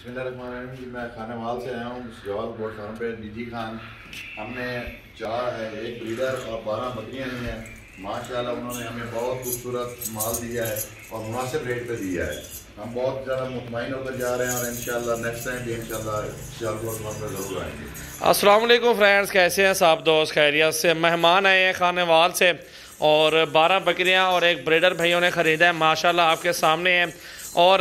बिस्मिल्लाहिर्रहमानिर्रहीम जी, मैं खानेवाल से आया हूँ जवाल गोट फार्म पे डीजी खान। हमने 1 ब्रीडर और 12 बकरियाँ ली हैं। माशाल्लाह उन्होंने हमें बहुत खूबसूरत माल दिया है और मुनासिब रेट पे दिया है। हम बहुत ज़्यादा मुतमईन होकर जा रहे हैं और इंशाल्लाह नेक्स्ट टाइम भी इंशाल्लाह जवाल गोट फार्म पे ज़रूर आएंगे। अस्सलाम वालेकुम फ्रेंड्स, कैसे हैं सब दोस्त? खैरियत से? मेहमान आए हैं खानेवाल से और 12 बकरियां और एक ब्रीडर भाइयों ने ख़रीदा है। माशाल्लाह आपके सामने है। और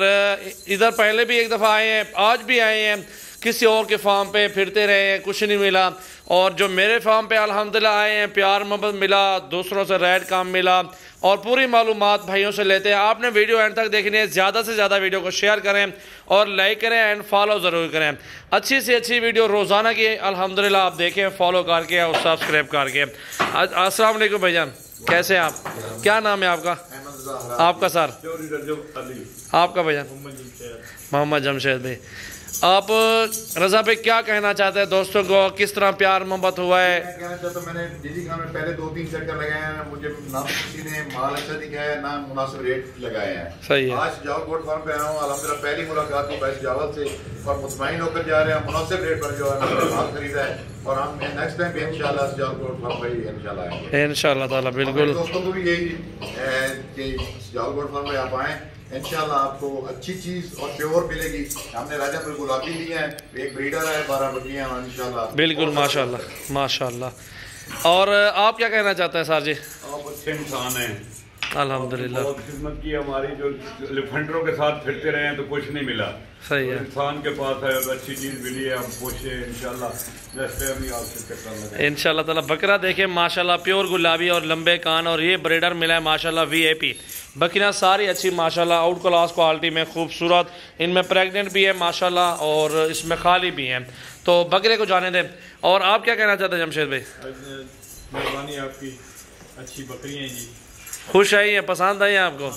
इधर पहले भी एक दफ़ा आए हैं, आज भी आए हैं। किसी और के फार्म पे फिरते रहे हैं, कुछ नहीं मिला। और जो मेरे फार्म पे अल्हम्दुलिल्लाह आए हैं, प्यार मोहब्बत मिला, दूसरों से रेट काम मिला और पूरी मालूमात भाइयों से लेते हैं। आपने वीडियो एंड तक देखनी है, ज़्यादा से ज़्यादा वीडियो को शेयर करें और लाइक करें एंड फॉलो ज़रूर करें। अच्छी से अच्छी वीडियो रोज़ाना की अल्हम्दुलिल्लाह आप देखें, फॉलो करके और सब्सक्राइब करके। अस्सलाम वालेकुम भाईजान, कैसे हैं आप? क्या नाम है आपका? आपका सर? आपका भाईजान? मोहम्मद जमशेद भाई। आप रजा भाई क्या कहना चाहते हैं दोस्तों को, किस तरह प्यार मोहब्बत हुआ है? मैं कहना चाहता हूँ, मैंने डीजी खान में पहले 2-3 चक्कर लगाए हैं, मुझे ना किसी ने माल अच्छा दिखाया है ना मुनासिब रेट लगाए हैं। सही है। आज जावल गोट फार्म पे आया हूँ, अल्हम्दुलिल्लाह पहली मुलाकात हुई बैस जावल से और मुतमईन होकर जा रहे हैं। मुनासिब रेट पर जो है माल खरीदा है और हम नेक्स्ट टाइम भी इंशाल्लाह जावल गोट फार्म पे इंशाल्लाह आएंगे इंशाल्लाह ताला। बिल्कुल, दोस्तों को भी यही कि जावल गोट फार्म पे आप आएँ, इंशाल्लाह आपको अच्छी चीज और प्योर मिलेगी। हमने राजापुर गुलाबी ली है, एक ब्रीडर है, 12 बकरियां इंशाल्लाह। बिल्कुल, माशाल्लाह माशाल्लाह। और आप क्या कहना चाहते हैं सर जी? आप अच्छे इंसान हैं, अल्हम्दुलिल्लाह। बहुत खिदमत की हमारी। जो एलिफेंटरों के साथ फिरते रहे हैं तो कुछ नहीं मिला। सही है। इंसान के पास है, अच्छी चीज मिली है, हम खुश हैं इंशाल्लाह। इंशाल्लाह ताला बकरा देखें माशाल्लाह, प्योर गुलाबी और लंबे कान। और ये ब्रीडर मिला है माशाल्लाह VIP। बकरियां सारी अच्छी माशाल्लाह, आउट क्लास क्वालिटी में खूबसूरत। इनमें प्रेग्नेंट भी है माशाल्लाह और इसमें खाली भी हैं। तो बकरे को जाने दें। और आप क्या कहना चाहते हैं जमशेद भाई? मेहरबानी आपकी, अच्छी बकरियां जी। खुश आई है, पसंद आई है आपको?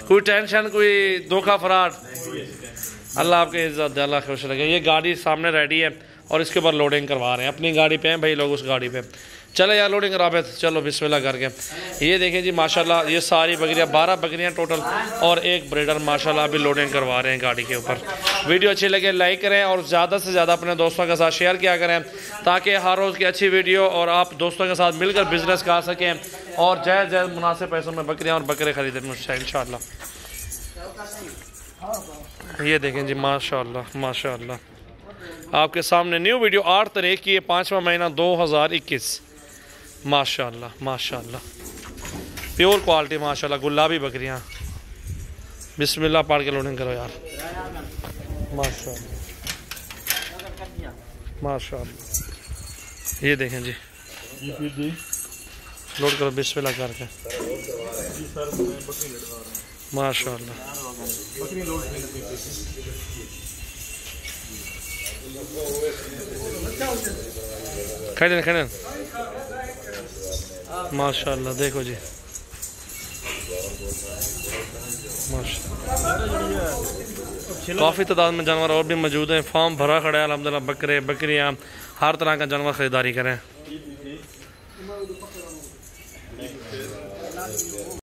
कोई टेंशन, कोई धोखा फराड? अल्लाह आपके इज्जत, अल्लाह खुश रखे। ये गाड़ी सामने रेडी है और इसके ऊपर लोडिंग करवा रहे हैं। अपनी गाड़ी पे हैं भाई लोग, उस गाड़ी पे। चलो यार लोडिंग करा पे, चलो बिस्मिल्लाह करके। ये देखें जी माशाल्लाह, ये सारी बकरियां 12 बकरियां टोटल और एक ब्रीडर माशाल्लाह अभी लोडिंग करवा रहे हैं गाड़ी के ऊपर। वीडियो अच्छी लगे लाइक करें और ज़्यादा से ज़्यादा अपने दोस्तों के साथ शेयर किया करें, ताकि हर रोज़ की अच्छी वीडियो और आप दोस्तों के साथ मिलकर बिजनेस कर सकें और जायज़ जायज़ मुनासिब पैसों में बकरियाँ और बकरे खरीदें मुझसे इंशाल्लाह। ये देखें जी माशाल्लाह माशाल्लाह, आपके सामने न्यू वीडियो 8 तारीख की, 5वां महीना 2021। माशाल्लाह माशाल्लाह, प्योर क्वालिटी माशाल्लाह, गुलाबी बकरियां। बिस्मिल्लाह पढ़ के लोडिंग करो यार। माशाल्लाह माशाल्लाह, ये देखें जी, लोड करो बिस्मिल्लाह करके। माशाल्लाह खड़े खड़े माशाल्लाह, देखो जी माशाल्लाह। काफ़ी तादाद में जानवर और भी मौजूद हैं। फार्म भरा खड़ा है अल्हम्दुलिल्लाह। बकरे बकरियां हर तरह का जानवर ख़रीदारी करें।